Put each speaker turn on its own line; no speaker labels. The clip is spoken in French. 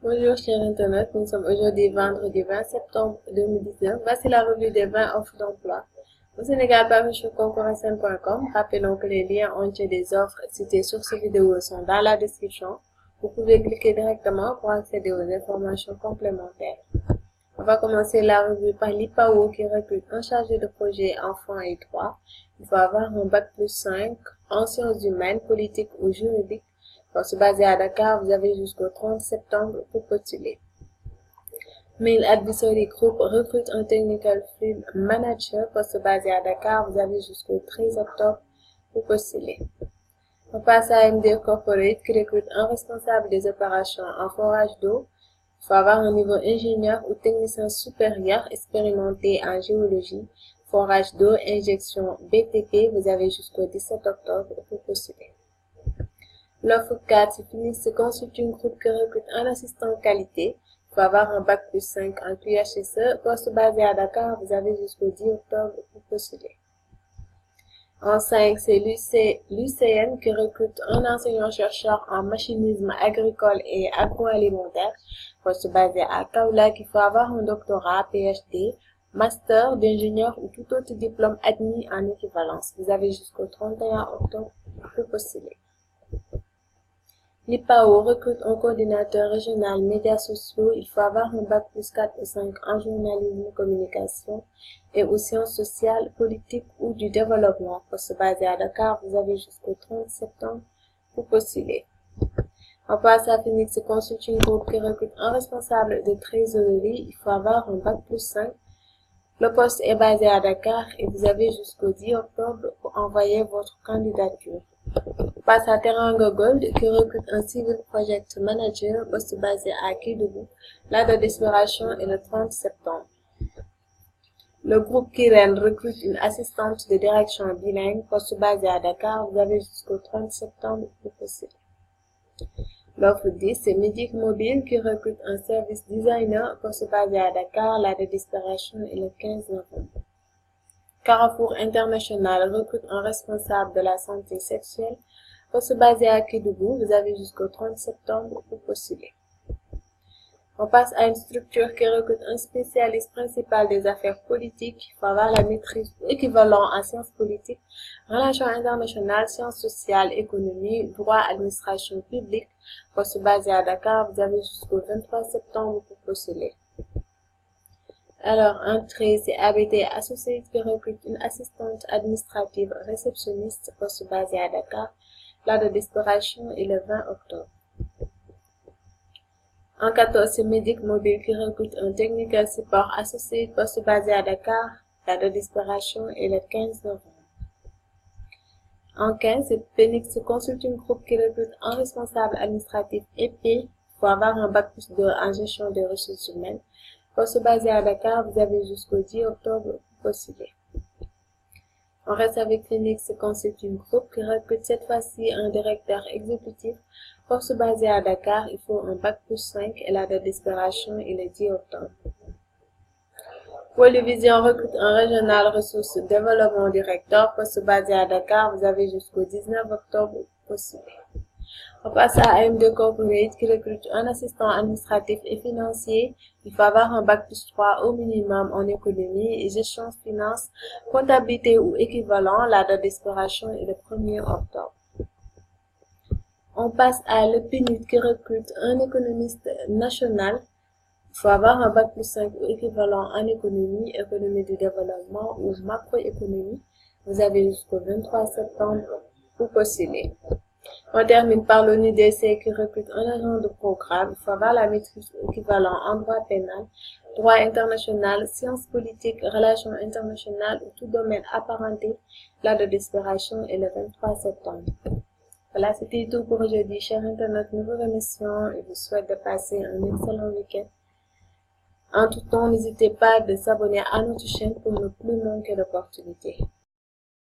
Bonjour chers internautes, nous sommes aujourd'hui vendredi 20 septembre 2019. Voici la revue des 20 offres d'emploi. Au Sénégal, parmi sur concours.sn.com, rappelons que les liens entiers des offres citées sur cette vidéo sont dans la description. Vous pouvez cliquer directement pour accéder aux informations complémentaires. On va commencer la revue par l'IPAO qui recrute un chargé de projet enfants et droits. Il faut avoir un bac+5 en sciences humaines, politiques ou juridiques. Poste basé à Dakar, vous avez jusqu'au 30 septembre pour postuler. Mail Advisory Group recrute un Technical Field Manager. Poste basé à Dakar, vous avez jusqu'au 13 octobre pour postuler. On passe à MD Corporate qui recrute un responsable des opérations en forage d'eau. Il faut avoir un niveau ingénieur ou technicien supérieur expérimenté en géologie, forage d'eau, injection BTP. Vous avez jusqu'au 17 octobre pour postuler. L'offre 4, Phoenix Consulting Group qui recrute un assistant qualité. Il faut avoir un bac+5 en QHSE. Poste basé à Dakar, vous avez jusqu'au 10 octobre pour postuler. En 5, c'est l'UCN qui recrute un enseignant-chercheur en machinisme agricole et agroalimentaire. Poste basé à Kaolack, il faut avoir un doctorat, PhD, master d'ingénieur ou tout autre diplôme admis en équivalence. Vous avez jusqu'au 31 octobre pour postuler. L'IPAO recrute un coordinateur régional médias sociaux. Il faut avoir un bac+4 ou 5 en journalisme, communication et aux sciences sociales, politiques ou du développement. Poste basé à Dakar, vous avez jusqu'au 30 septembre pour postuler. On passe à Phoenix Consulting Group qui recrute un responsable de trésorerie. Il faut avoir un bac+5. Le poste est basé à Dakar et vous avez jusqu'au 10 octobre pour envoyer votre candidature. On passe à Teranga Gold qui recrute un Civil Project Manager, poste basé à Kédougou. La date d'expiration est le 30 septembre. Le groupe Kiren recrute une assistante de direction bilingue, poste basé à Dakar. Vous avez jusqu'au 30 septembre pour postuler. L'offre 10, c'est Medic Mobile qui recrute un service designer, poste basé à Dakar. La date d'expiration est le 15 novembre. Carrefour International recrute un responsable de la santé sexuelle. Poste basé à Kédougou, vous avez jusqu'au 30 septembre pour postuler. On passe à une structure qui recrute un spécialiste principal des affaires politiques. Il faut avoir la maîtrise équivalent en sciences politiques, relations internationales, sciences sociales, économie, droit, administration publique. Poste basé à Dakar, vous avez jusqu'au 23 septembre pour postuler. Alors, entrée, c'est ABT Associates qui recrute une assistante administrative réceptionniste, poste basé à Dakar. La date d'expiration est le 20 octobre. En 14, c'est Medic Mobile qui recrute un technical support associé, poste basé à Dakar. La date d'expiration est le 15 novembre. En 15, c'est Phoenix Consulting Group qui recrute un responsable administratif EP. Il faut avoir un bac+2 en gestion des ressources humaines. Poste basé à Dakar, vous avez jusqu'au 10 octobre pour postuler. On reste avec Phoenix Consulting Group qui recrute cette fois-ci un directeur exécutif. Poste basé à Dakar, il faut un bac+5 et la date d'expiration est le 10 octobre. Polyvision recrute un régional ressources développement directeur. Poste basé à Dakar, vous avez jusqu'au 19 octobre pour postuler. On passe à AMD Corporate qui recrute un assistant administratif et financier. Il faut avoir un bac+3 au minimum en économie et gestion finance, comptabilité ou équivalent. La date d'expiration est le 1er octobre. On passe à l'EPNUD qui recrute un économiste national. Il faut avoir un bac+5 ou équivalent en économie, économie du développement ou macroéconomie. Vous avez jusqu'au 23 septembre pour postuler. On termine par l'ONUDC qui recrute un agent de programme. Il faut avoir la maîtrise équivalent en droit pénal, droit international, sciences politiques, relations internationales ou tout domaine apparenté. La date d'expiration est le 23 septembre. Voilà, c'était tout pour aujourd'hui. Chers internautes, nous vous remercions et vous souhaitons de passer un excellent week-end. En tout temps, n'hésitez pas de s'abonner à notre chaîne pour ne plus manquer d'opportunités.